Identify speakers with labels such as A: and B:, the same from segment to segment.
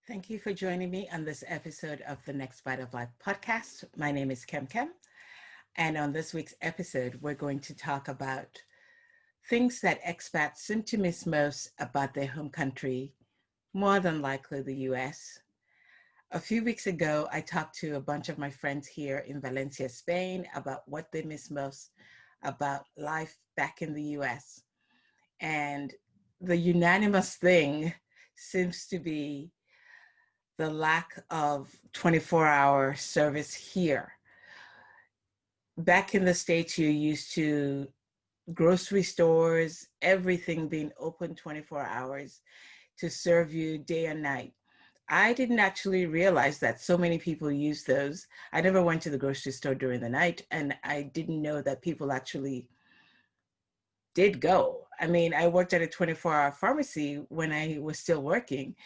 A: Thank you for joining me on this episode of the Next Bite of Life podcast. My name is Kem, and on this week's episode, we're going to talk about things that expats seem to miss most about their home country, more than likely the US. A few weeks ago, I talked to a bunch of my friends here in Valencia, Spain, about what they miss most about life back in the US. And the unanimous thing seems to be the lack of 24-hour service here. Back in the States, you're used to grocery stores, everything being open 24 hours to serve you day and night. I didn't actually realize that so many people use those. I never went to the grocery store during the night, and I didn't know that people actually did go. I mean, I worked at a 24-hour pharmacy when I was still working,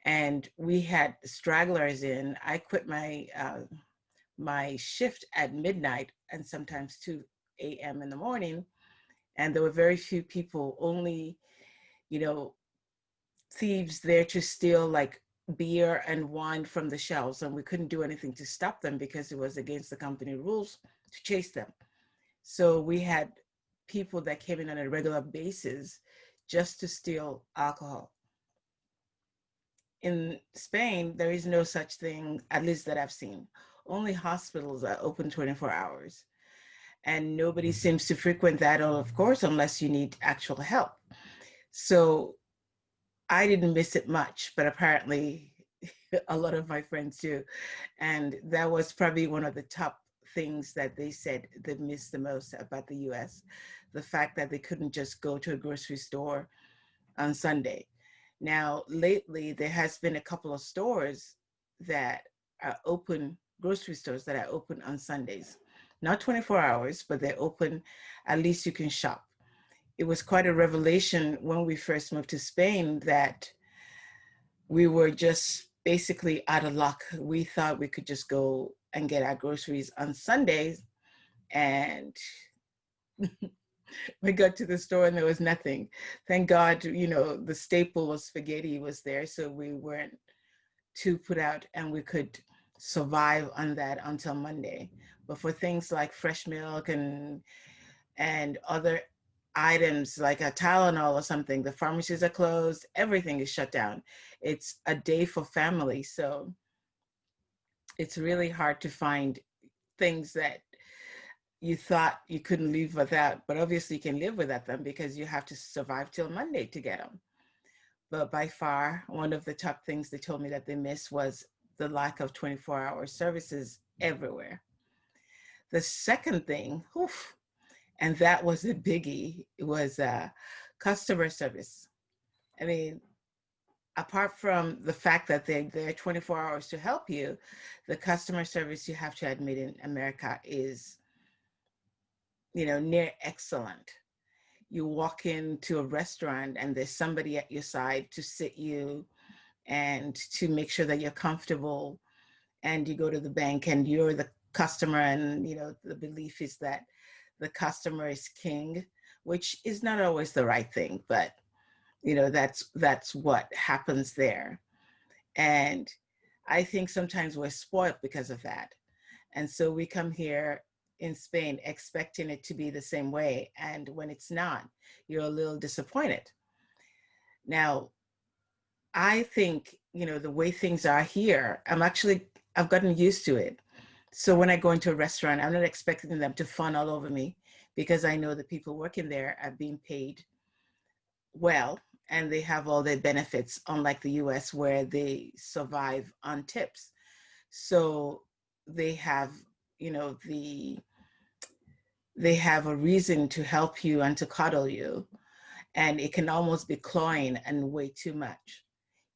A: and we had stragglers in. I quit my shift at midnight and sometimes 2 a.m. in the morning, and there were very few people, only, you know, thieves there to steal like beer and wine from the shelves, and we couldn't do anything to stop them because it was against the company rules to chase them. So we had people that came in on a regular basis just to steal alcohol. In Spain, there is no such thing, at least that I've seen. Only hospitals are open 24 hours, and nobody seems to frequent that, of course, unless you need actual help. So I didn't miss it much, but apparently a lot of my friends do. And that was probably one of the top things that they said they missed the most about the US, the fact that they couldn't just go to a grocery store on Sunday. Now, lately, there has been a couple of stores that are open, grocery stores that are open on Sundays. Not 24 hours, but they're open, at least you can shop. It was quite a revelation when we first moved to Spain that we were just basically out of luck. We thought we could just go and get our groceries on Sundays, and we got to the store and there was nothing. Thank God, the staple was spaghetti was there, so we weren't too put out and we could survive on that until Monday. But for things like fresh milk and other items like a Tylenol or something, the pharmacies are closed, everything is shut down. It's a day for family, so it's really hard to find things that you thought you couldn't live without, but obviously you can live without them because you have to survive till Monday to get them. But by far, one of the top things they told me that they missed was the lack of 24-hour services everywhere. The second thing, oof, and that was a biggie, it was customer service. I mean, apart from the fact that they're there 24 hours to help you, the customer service, you have to admit, in America is, near excellent. You walk into a restaurant and there's somebody at your side to sit you and to make sure that you're comfortable, and you go to the bank and you're the customer, and the belief is that the customer is king, which is not always the right thing, but that's what happens there. And I think sometimes we're spoiled because of that. And so we come here in Spain expecting it to be the same way, and when it's not, you're a little disappointed. Now, I think, the way things are here, I've gotten used to it. So when I go into a restaurant, I'm not expecting them to fawn all over me, because I know the people working there are being paid well and they have all their benefits, unlike the US where they survive on tips. So they have, you know, they have a reason to help you and to coddle you. And it can almost be cloying and way too much.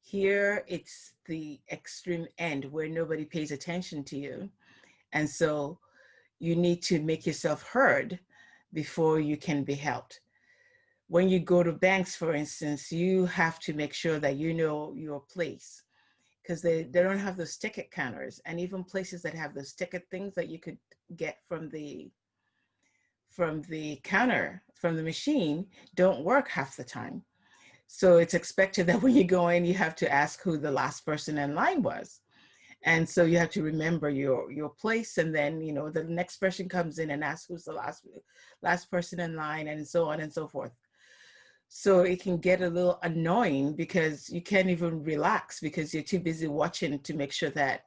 A: Here, it's the extreme end where nobody pays attention to you. And so you need to make yourself heard before you can be helped. When you go to banks, for instance, you have to make sure that you know your place, because they don't have those ticket counters. And even places that have those ticket things that you could get from the counter, from the machine, don't work half the time. So it's expected that when you go in, you have to ask who the last person in line was. And so you have to remember your place, and then, you know, the next person comes in and asks who's the last person in line, and so on and so forth. So it can get a little annoying because you can't even relax because you're too busy watching to make sure that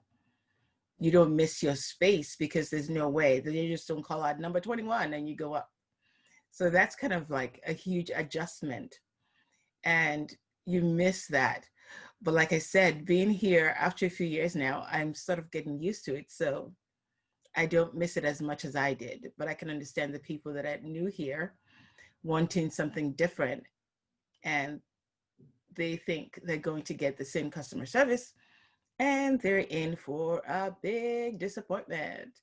A: you don't miss your space, because there's no way that you just don't call out number 21 and you go up. So that's kind of like a huge adjustment, and you miss that. But like I said, being here after a few years now, I'm sort of getting used to it. So I don't miss it as much as I did, but I can understand the people that are new here wanting something different, and they think they're going to get the same customer service, and they're in for a big disappointment.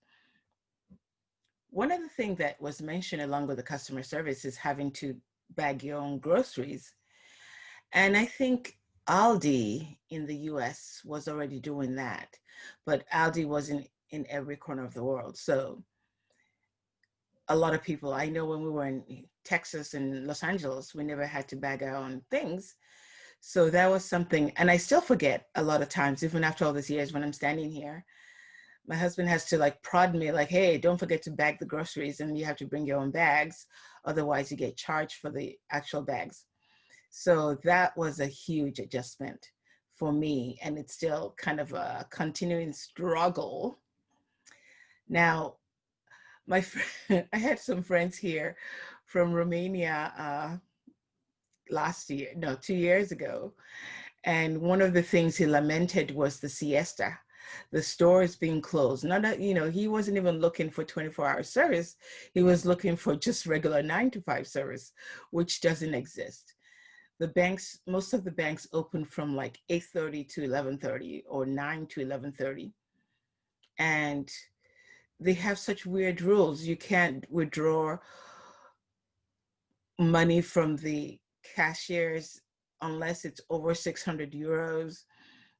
A: One of the things that was mentioned along with the customer service is having to bag your own groceries. And I think Aldi in the US was already doing that, but Aldi wasn't in every corner of the world. So a lot of people, I know when we were in Texas and Los Angeles, we never had to bag our own things. So that was something, and I still forget a lot of times, even after all these years, when I'm standing here, my husband has to like prod me like, hey, don't forget to bag the groceries, and you have to bring your own bags. Otherwise you get charged for the actual bags. So that was a huge adjustment for me, and it's still kind of a continuing struggle. Now, I had some friends here from Romania last year, no, 2 years ago. And one of the things he lamented was the siesta, the stores being closed. Not that, you know, he wasn't even looking for 24-hour service. He was looking for just regular 9 to 5 service, which doesn't exist. The banks, most of the banks open from like 8:30 to 11:30 or 9 to 11:30. And they have such weird rules. You can't withdraw money from the cashiers unless it's over 600 euros.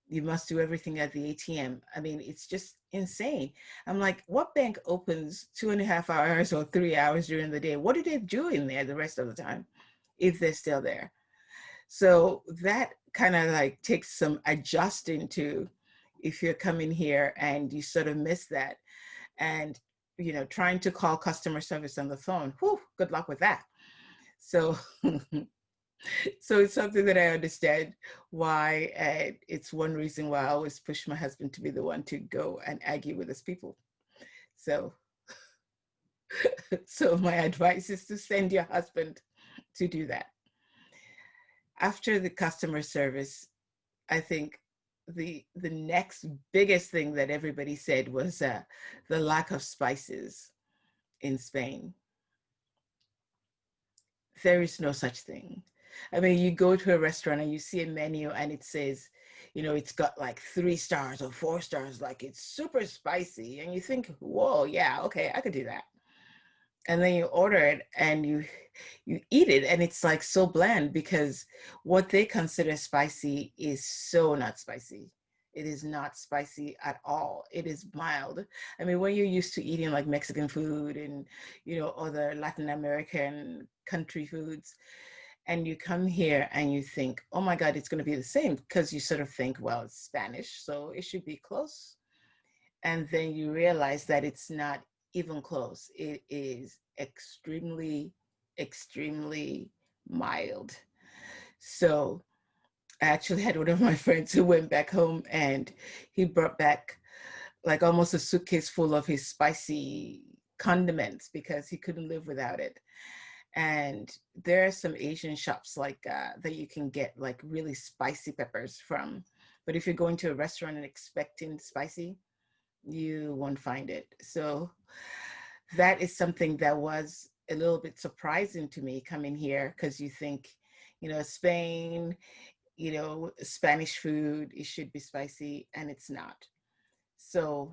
A: You must do everything at the ATM. I mean, it's just insane. I'm like, what bank opens 2.5 hours or 3 hours during the day? What do they do in there the rest of the time if they're still there? So that kind of like takes some adjusting to, if you're coming here and you sort of miss that. And, you know, trying to call customer service on the phone, whew, good luck with that. So, so it's something that I understand why, it's one reason why I always push my husband to be the one to go and argue with his people. So, so my advice is to send your husband to do that. After the customer service, I think the next biggest thing that everybody said was the lack of spices in Spain. There is no such thing. I mean, you go to a restaurant and you see a menu and it says, you know, it's got like 3 stars or 4 stars, like it's super spicy. And you think, whoa, yeah, okay, I could do that. And then you order it and you eat it, and it's like so bland, because what they consider spicy is so not spicy. It is not spicy at all. It is mild. I mean, when you're used to eating like Mexican food and, you know, other Latin American country foods, and you come here and you think, oh my God, it's going to be the same, because you sort of think, well, it's Spanish, so it should be close. And then you realize that it's not even close. It is extremely, extremely mild. So I actually had one of my friends who went back home and he brought back like almost a suitcase full of his spicy condiments because he couldn't live without it. And there are some Asian shops like that you can get like really spicy peppers from. But if you're going to a restaurant and expecting spicy, you won't find it. So that is something that was a little bit surprising to me coming here, because you think, you know, Spain, you know, Spanish food, it should be spicy, and it's not. So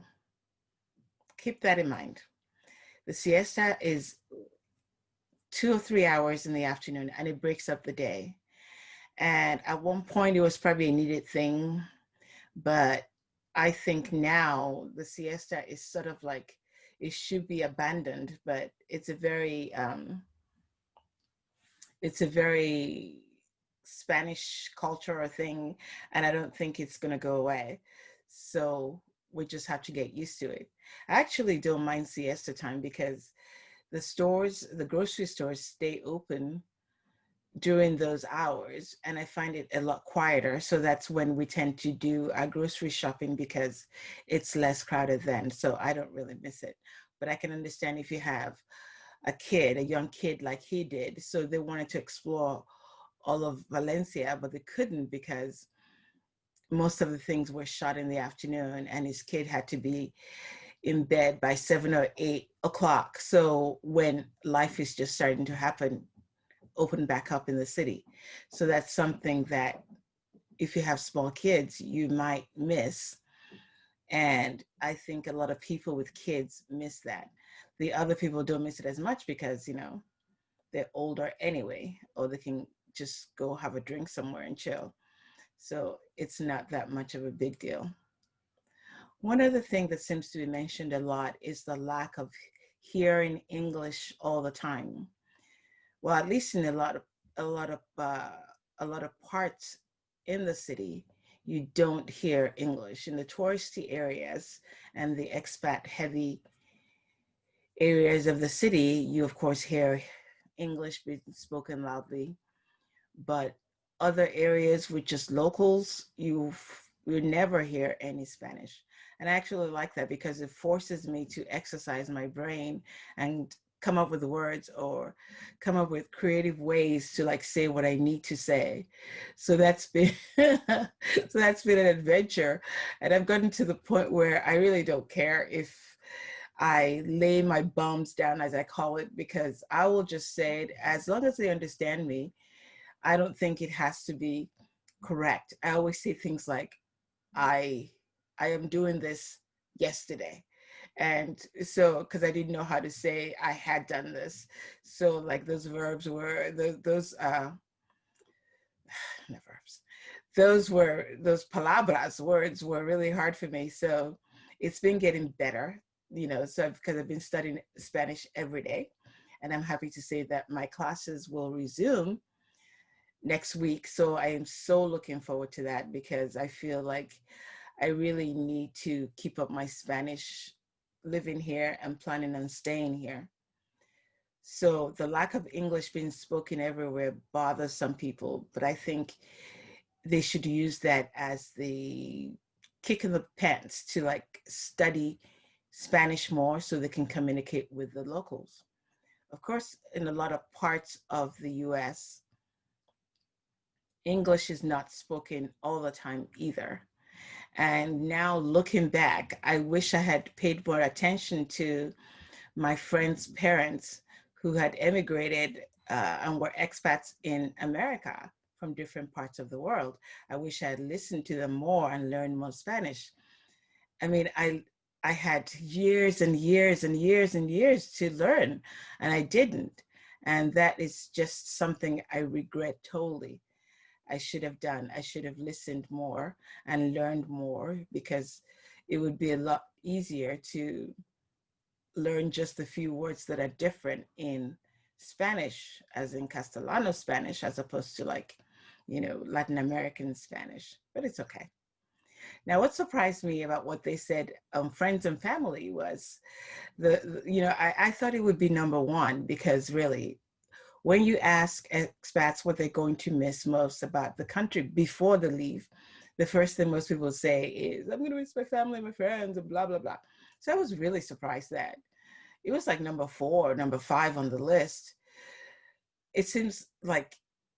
A: keep that in mind. The siesta is 2 or 3 hours in the afternoon, and it breaks up the day. And at one point it was probably a needed thing, but I think now the siesta is sort of like, it should be abandoned, but it's a very Spanish culture or thing, and I don't think it's going to go away. So we just have to get used to it. I actually don't mind siesta time because the stores, the grocery stores stay open during those hours, and I find it a lot quieter. So that's when we tend to do our grocery shopping because it's less crowded then. So I don't really miss it. But I can understand if you have a kid, a young kid like he did, so they wanted to explore all of Valencia, but they couldn't because most of the things were shot in the afternoon, and his kid had to be in bed by 7 or 8 o'clock. So when life is just starting to happen, open back up in the city. So that's something that if you have small kids, you might miss. And I think a lot of people with kids miss that. The other people don't miss it as much because, they're older anyway, or they can just go have a drink somewhere and chill. So it's not that much of a big deal. One other thing that seems to be mentioned a lot is the lack of hearing English all the time. Well, at least in a lot of a lot of parts in the city, you don't hear English. In the touristy areas and the expat heavy areas of the city, you of course hear English being spoken loudly, but other areas with just locals, you never hear any Spanish. And I actually like that because it forces me to exercise my brain and come up with words or come up with creative ways to like say what I need to say. So that's been so that's been an adventure. And I've gotten to the point where I really don't care if I lay my bums down, as I call it, because I will just say it as long as they understand me. I don't think it has to be correct. I always say things like, I I am doing this yesterday. And so, because I didn't know how to say I had done this. So like those verbs were, those, not verbs, those palabras, words were really hard for me. So it's been getting better, so because I've been studying Spanish every day. And I'm happy to say that my classes will resume next week. So I am so looking forward to that because I feel like I really need to keep up my Spanish living here and planning on staying here. So the lack of English being spoken everywhere bothers some people, but I think they should use that as the kick in the pants to like study Spanish more so they can communicate with the locals. Of course, in a lot of parts of the US, English is not spoken all the time either. And now looking back, I wish I had paid more attention to my friends' parents who had emigrated and were expats in America from different parts of the world. I wish I had listened to them more and learned more Spanish. I mean, I had years and years and years and years to learn, and I didn't. And that is just something I regret totally. I should have done. I should have listened more and learned more because it would be a lot easier to learn just a few words that are different in Spanish, as in Castellano Spanish, as opposed to like, Latin American Spanish. But it's okay. Now, what surprised me about what they said, friends and family, was I thought it would be number one because really, when you ask expats what they're going to miss most about the country before they leave, the first thing most people say is, I'm going to miss my family and my friends and blah, blah, blah. So I was really surprised that it was like number 4, number 5 on the list. It seems like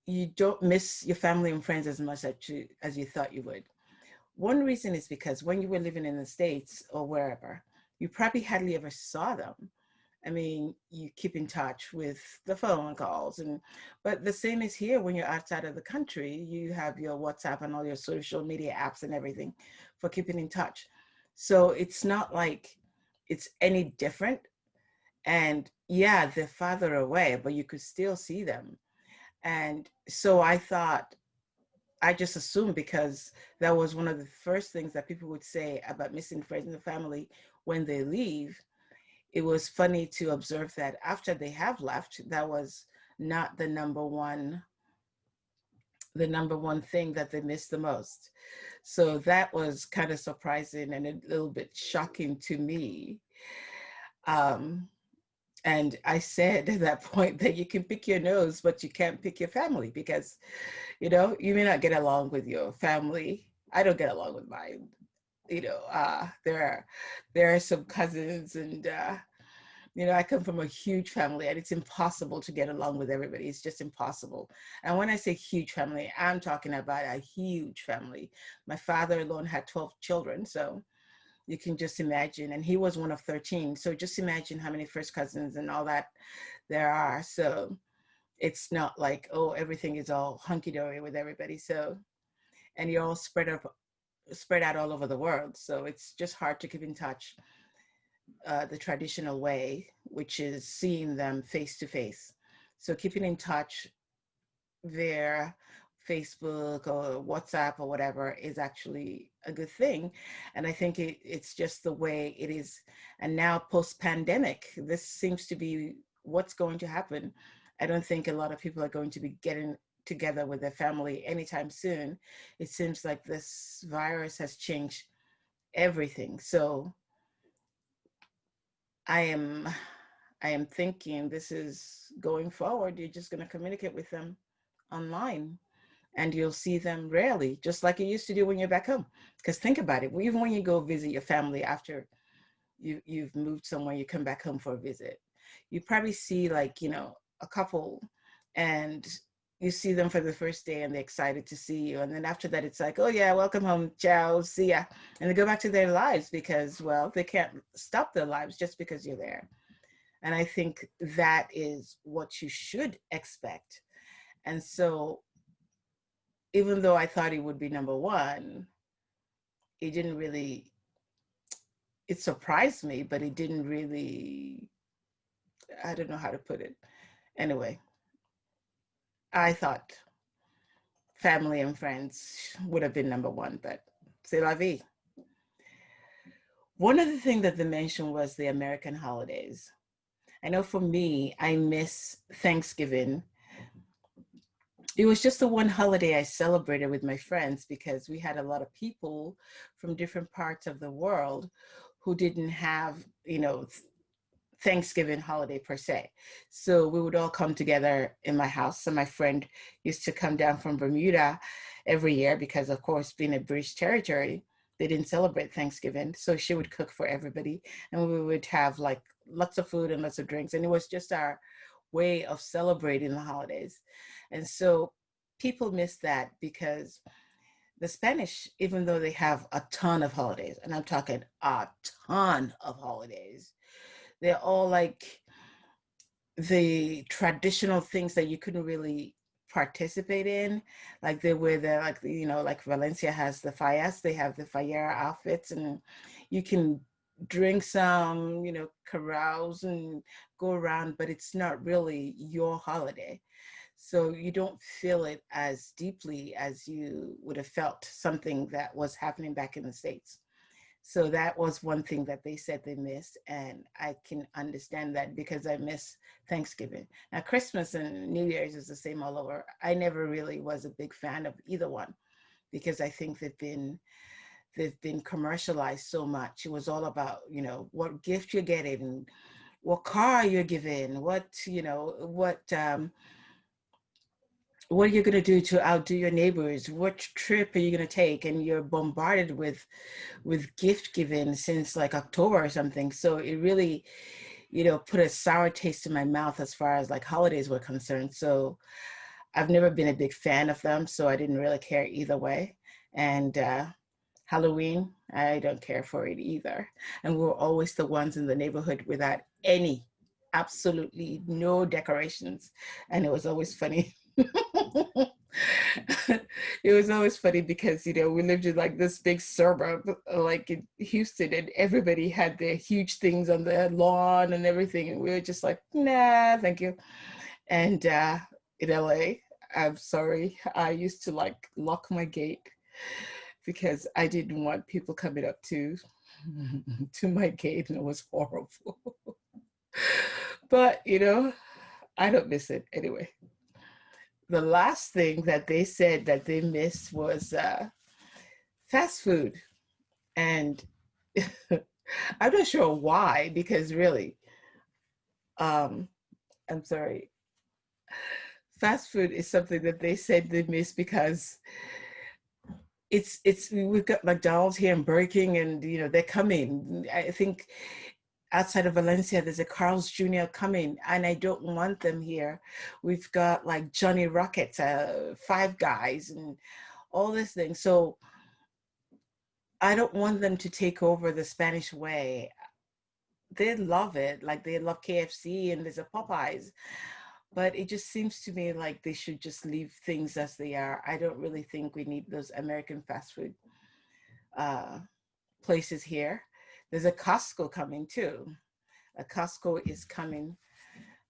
A: you don't miss your family and friends as much as you thought you would. One reason is because when you were living in the States or wherever, you probably hardly ever saw them. I mean, you keep in touch with the phone calls, but the same is here when you're outside of the country. You have your WhatsApp and all your social media apps and everything for keeping in touch. So it's not like it's any different. And yeah, they're farther away, but you could still see them. And so I just assumed because that was one of the first things that people would say about missing friends and family when they leave. It was funny to observe that after they have left, that was not the number one the number one thing that they miss the most. So that was kind of surprising and a little bit shocking to me. Um, and I said at that point that you can pick your nose, but you can't pick your family because, you may not get along with your family. I don't get along with mine. There are some cousins and, I come from a huge family and it's impossible to get along with everybody. It's just impossible. And when I say huge family, I'm talking about a huge family. My father alone had 12 children. So you can just imagine, and he was one of 13. So just imagine how many first cousins and all that there are. So it's not like, oh, everything is all hunky-dory with everybody. So, and you're all spread out all over the world. So it's just hard to keep in touch the traditional way, which is seeing them face to face. So keeping in touch via Facebook or WhatsApp or whatever is actually a good thing. And I think it's just the way it is. And now post-pandemic, this seems to be what's going to happen. I don't think a lot of people are going to be getting together with their family anytime soon. It seems like this virus has changed everything. So I am thinking this is going forward. You're just going to communicate with them online and you'll see them rarely, just like you used to do when you're back home. Because think about it, even when you go visit your family after you've moved somewhere, you come back home for a visit, you probably see like, a couple and you see them for the first day and they're excited to see you. And then after that, it's like, oh yeah, welcome home, ciao, see ya. And they go back to their lives because, well, they can't stop their lives just because you're there. And I think that is what you should expect. And so even though I thought it would be number one, it didn't really, it surprised me, but it didn't really, I don't know how to put it. Anyway, I thought family and friends would have been number one, but c'est la vie. One of the things that they mentioned was the American holidays. I know for me, I miss Thanksgiving. It was just the one holiday I celebrated with my friends because we had a lot of people from different parts of the world who didn't have, Thanksgiving holiday per se. So we would all come together in my house. So my friend used to come down from Bermuda every year because, of course, being a British territory, they didn't celebrate Thanksgiving. So she would cook for everybody and we would have like lots of food and lots of drinks. And it was just our way of celebrating the holidays. And so people miss that because the Spanish, even though they have a ton of holidays, and I'm talking a ton of holidays, they're all like the traditional things that you couldn't really participate in. Like they were the, like, like Valencia has the fallas, they have the fallera outfits and you can drink some, carouse and go around, but it's not really your holiday. So you don't feel it as deeply as you would have felt something that was happening back in the States. So that was one thing that they said they missed. And I can understand that because I miss Thanksgiving. Now, Christmas and New Year's is the same all over. I never really was a big fan of either one because I think they've been commercialized so much. It was all about, what gift you're getting, what car you're given, what are you going to do to outdo your neighbors? What trip are you going to take? And you're bombarded with gift giving since like October or something. So it really, put a sour taste in my mouth as far as like holidays were concerned. So I've never been a big fan of them. So I didn't really care either way. And Halloween, I don't care for it either. And we're always the ones in the neighborhood without absolutely no decorations. And it was always funny. It was always funny because, we lived in like this big suburb, like in Houston, and everybody had their huge things on their lawn and everything. And we were just like, nah, thank you. And in LA, I'm sorry, I used to like lock my gate because I didn't want people coming up to my gate, and it was horrible. But, I don't miss it anyway. the last thing that they said that they missed was fast food. And I'm not sure why, because really, um, I'm sorry, fast food is something that they said they miss because it's we've got McDonald's here in Burger King, and they're coming. I think outside of Valencia, there's a Carl's Jr. coming, and I don't want them here. We've got like Johnny Rockets, Five Guys, and all this thing. So I don't want them to take over the Spanish way. They love it, like they love KFC and there's a Popeyes, but it just seems to me like they should just leave things as they are. I don't really think we need those American fast food places here. There's a Costco coming too. A Costco is coming.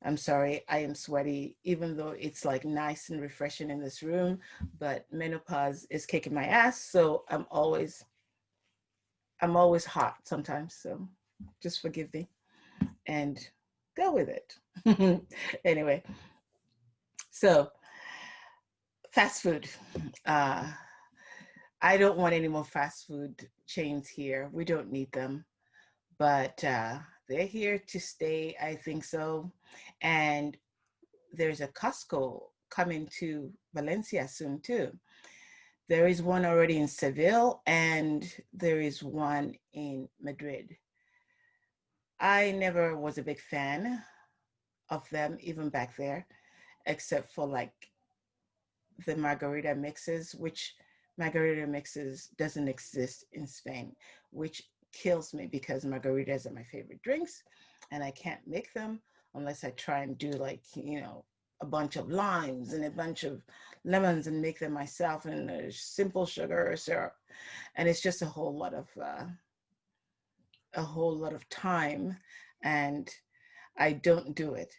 A: I'm sorry, I am sweaty, even though it's like nice and refreshing in this room, but menopause is kicking my ass. So I'm always hot sometimes. So just forgive me and go with it. Anyway, so fast food. I don't want any more fast food chains here. We don't need them, but they're here to stay, I think so. And there's a Costco coming to Valencia soon too. There is one already in Seville, and there is one in Madrid. I never was a big fan of them, even back there, except for like the margarita mixes, which margarita mixes doesn't exist in Spain, which kills me because margaritas are my favorite drinks, and I can't make them unless I try and do like, a bunch of limes and a bunch of lemons and make them myself, and a simple sugar or syrup. And it's just a whole lot of time, and I don't do it.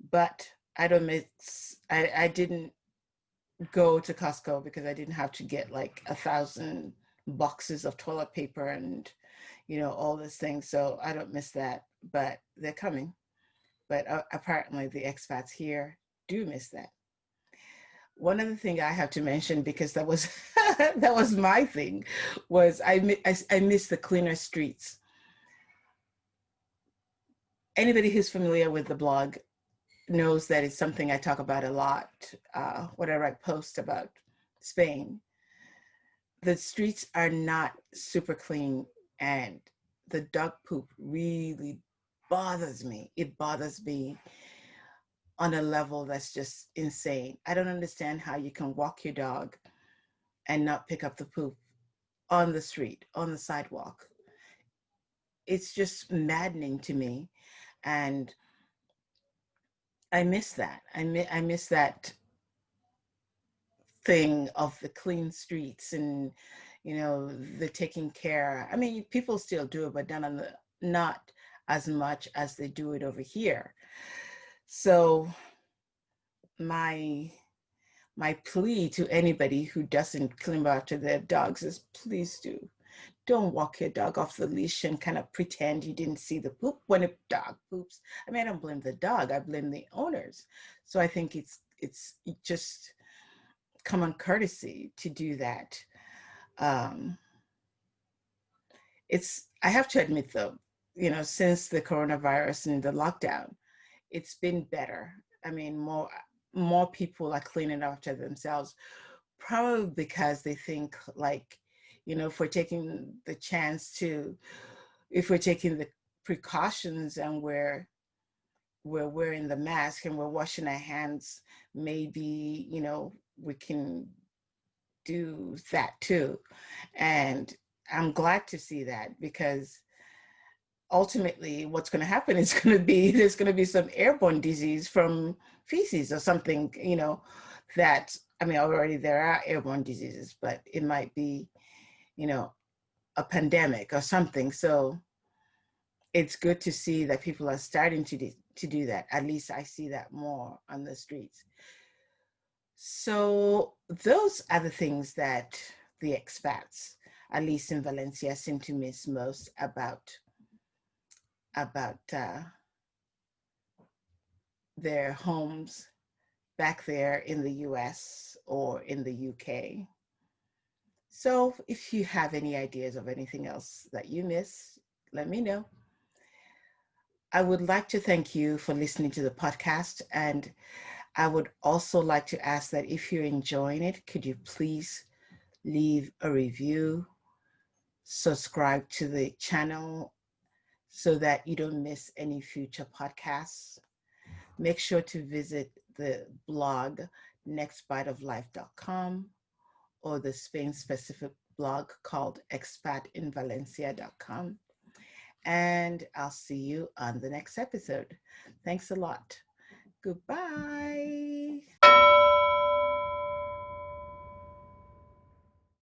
A: But I don't mix. I didn't go to Costco because I didn't have to get like 1,000 boxes of toilet paper and all these things. So I don't miss that. But they're coming. But apparently the expats here do miss that. One other thing I have to mention, because that was that was my thing, was I miss the cleaner streets. Anybody who's familiar with the blog knows that it's something I talk about a lot when I write posts about Spain. The streets are not super clean, and the dog poop really bothers me. It bothers me on a level that's just insane. I don't understand how you can walk your dog and not pick up the poop on the street, on the sidewalk. It's just maddening to me. And I miss that. I miss that thing of the clean streets and, the taking care. I mean, people still do it, but not as much as they do it over here. So my plea to anybody who doesn't clean after their dogs is, please do. Don't walk your dog off the leash and kind of pretend you didn't see the poop when a dog poops. I mean, I don't blame the dog, I blame the owners. So I think it's just common courtesy to do that. I have to admit though, since the coronavirus and the lockdown, it's been better. I mean, more people are cleaning after themselves, probably because they think like, if we're taking the precautions and we're wearing the mask and we're washing our hands, maybe, we can do that too. And I'm glad to see that, because ultimately what's going to happen is there's going to be some airborne disease from feces or something, that, I mean, already there are airborne diseases, but it might be, a pandemic or something. So it's good to see that people are starting to do that. At least I see that more on the streets. So those are the things that the expats, at least in Valencia, seem to miss most about their homes back there in the US or in the UK. So if you have any ideas of anything else that you miss, let me know. I would like to thank you for listening to the podcast. And I would also like to ask that if you're enjoying it, could you please leave a review, subscribe to the channel so that you don't miss any future podcasts. Make sure to visit the blog nextbiteoflife.com or the Spain specific blog called expatinvalencia.com. And I'll see you on the next episode. Thanks a lot. Goodbye.